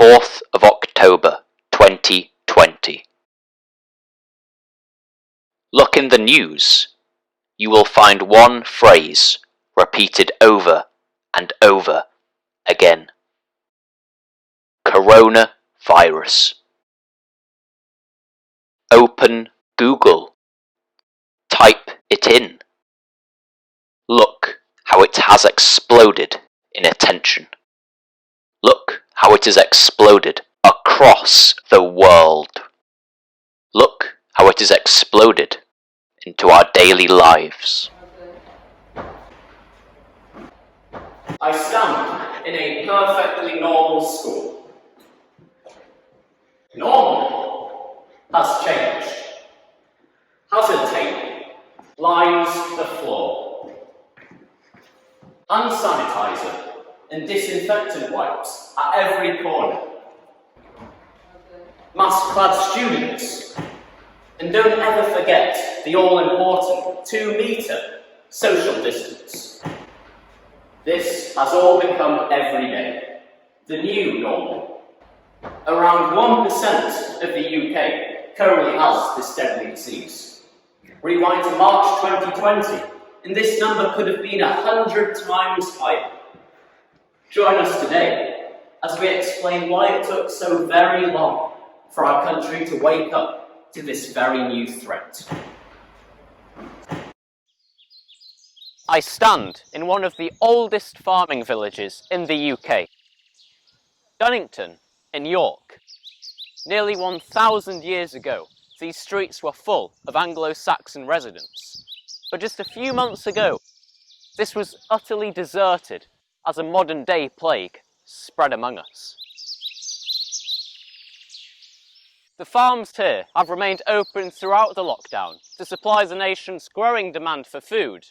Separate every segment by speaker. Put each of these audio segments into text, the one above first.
Speaker 1: 4th of October 2020. Look in the news. You will find one phrase repeated over and over again. Coronavirus. Open Google. Type it in. Look how it has exploded in attention. Look how it has exploded across the world. Look how it has exploded into our daily lives.
Speaker 2: I stand in a perfectly normal school. Normal has changed. Hazard tape lines the floor. Hand sanitizer and disinfectant wipes at every corner. Mask-clad students. And don't ever forget the all-important 2-metre social distance. This has all become everyday, the new normal. Around 1% of the UK currently has this deadly disease. Rewind to March 2020, and this number could have been 100 times higher. Join us today as we explain why it took so very long for our country to wake up to this very new threat.
Speaker 3: I stand in one of the oldest farming villages in the UK, Dunnington in York. Nearly 1,000 years ago, these streets were full of Anglo-Saxon residents. But just a few months ago, this was utterly deserted as a modern-day plague spread among us. The farms here have remained open throughout the lockdown to supply the nation's growing demand for food.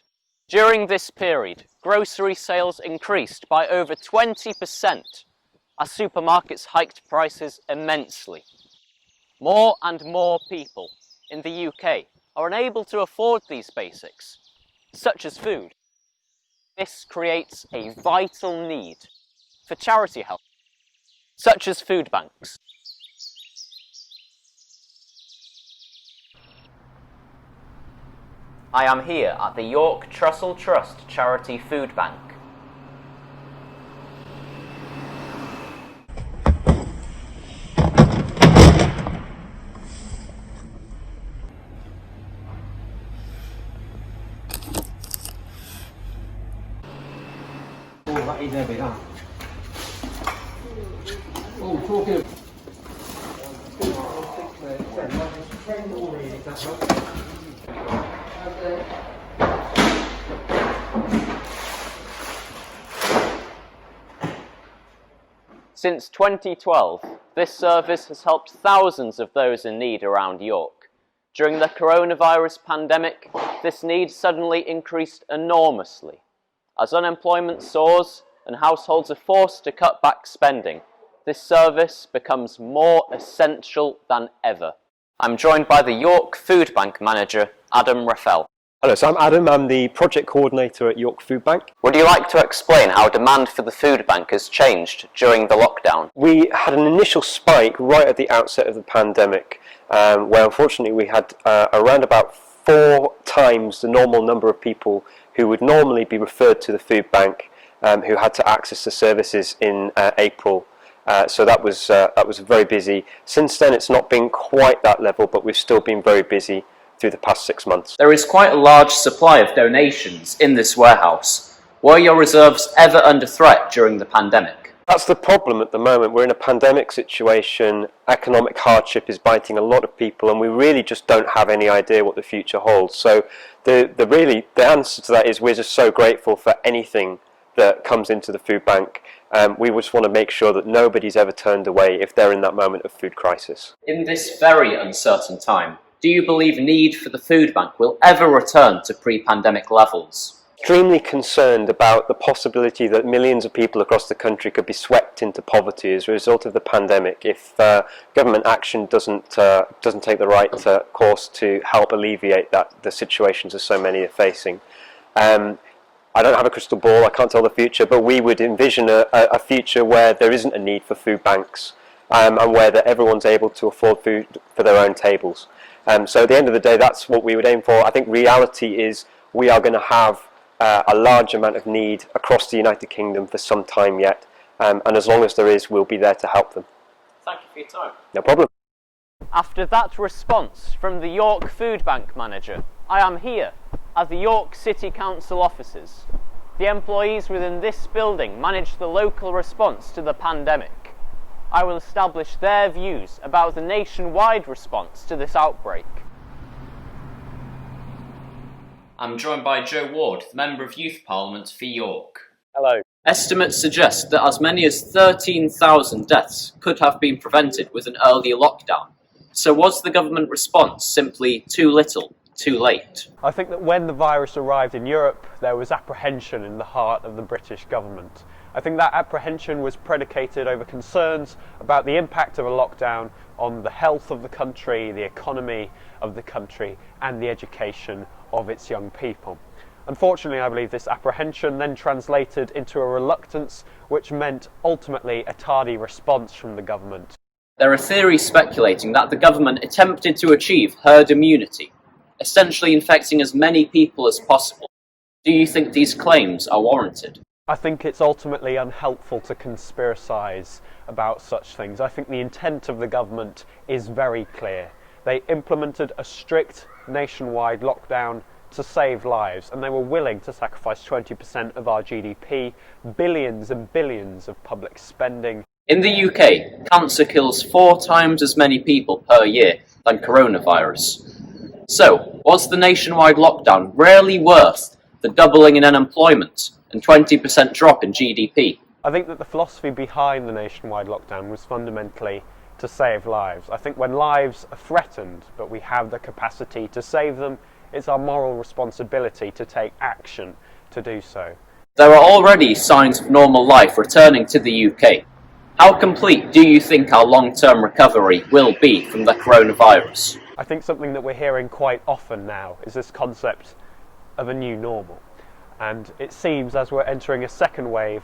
Speaker 3: During this period, grocery sales increased by over 20% as supermarkets hiked prices immensely. More and more people in the UK are unable to afford these basics, such as food. This creates a vital need for charity help, such as food banks. I am here at the York Trussell Trust Charity Food Bank. Since 2012, this service has helped thousands of those in need around York. During the coronavirus pandemic, this need suddenly increased enormously. As unemployment soars and households are forced to cut back spending, this service becomes more essential than ever. I'm joined by the York Food Bank manager, Adam Raffel.
Speaker 4: Hello, so I'm Adam, I'm the project coordinator at York Food Bank.
Speaker 3: Would you like to explain how demand for the food bank has changed during the lockdown?
Speaker 4: We had an initial spike right at the outset of the pandemic, where unfortunately we had around about 4 times the normal number of people who would normally be referred to the food bank who had to access the services in April. So that was very busy. Since then it's not been quite that level, but we've still been very busy through the past 6 months.
Speaker 2: There is quite a large supply of donations in this warehouse. Were your reserves ever under threat during the pandemic?
Speaker 4: That's the problem at the moment. We're in a pandemic situation, economic hardship is biting a lot of people, and we really just don't have any idea what the future holds. So the answer to that is we're just so grateful for anything that comes into the food bank. We just want to make sure that nobody's ever turned away if they're in that moment of food crisis.
Speaker 2: In this very uncertain time, do you believe need for the food bank will ever return to pre-pandemic levels?
Speaker 4: Extremely concerned about the possibility that millions of people across the country could be swept into poverty as a result of the pandemic if government action doesn't take the right course to help alleviate the situations that so many are facing. I don't have a crystal ball, I can't tell the future, but we would envision a future where there isn't a need for food banks, and where that everyone's able to afford food for their own tables. So at the end of the day, that's what we would aim for. I think reality is we are going to have a large amount of need across the United Kingdom for some time yet, and as long as there is, we'll be there to help them.
Speaker 2: Thank you for your time.
Speaker 4: No problem.
Speaker 3: After that response from the York Food Bank manager, I am here at the York City Council offices. The employees within this building manage the local response to the pandemic. I will establish their views about the nationwide response to this outbreak. I'm joined by Joe Ward, the Member of Youth Parliament for York.
Speaker 4: Hello.
Speaker 3: Estimates suggest that as many as 13,000 deaths could have been prevented with an earlier lockdown. So was the government response simply too little, too late?
Speaker 5: I think that when the virus arrived in Europe, there was apprehension in the heart of the British government. I think that apprehension was predicated over concerns about the impact of a lockdown on the health of the country, the economy of the country, and the education of its young people. Unfortunately, I believe this apprehension then translated into a reluctance, which meant ultimately a tardy response from the government.
Speaker 3: There are theories speculating that the government attempted to achieve herd immunity, essentially infecting as many people as possible. Do you think these claims are warranted?
Speaker 5: I think it's ultimately unhelpful to conspiracise about such things. I think the intent of the government is very clear. They implemented a strict nationwide lockdown to save lives, and they were willing to sacrifice 20% of our GDP, billions and billions of public spending.
Speaker 3: In the UK, cancer kills 4 times as many people per year than coronavirus. So, was the nationwide lockdown really worth the doubling in unemployment and 20% drop in GDP?
Speaker 5: I think that the philosophy behind the nationwide lockdown was fundamentally to save lives. I think when lives are threatened, but we have the capacity to save them, it's our moral responsibility to take action to do so.
Speaker 3: There are already signs of normal life returning to the UK. How complete do you think our long-term recovery will be from the coronavirus?
Speaker 5: I think something that we're hearing quite often now is this concept of a new normal. And it seems as we're entering a second wave,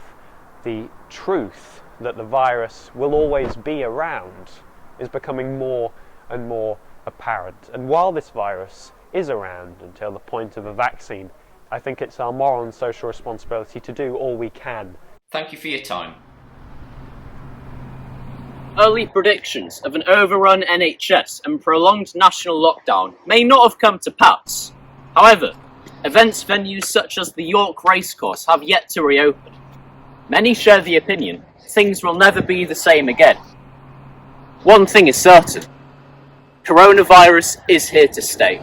Speaker 5: the truth that the virus will always be around is becoming more and more apparent. And while this virus is around until the point of a vaccine, I think it's our moral and social responsibility to do all we can.
Speaker 3: Thank you for your time. Early predictions of an overrun NHS and prolonged national lockdown may not have come to pass. However, events venues such as the York Racecourse have yet to reopen. Many share the opinion things will never be the same again. One thing is certain: coronavirus is here to stay.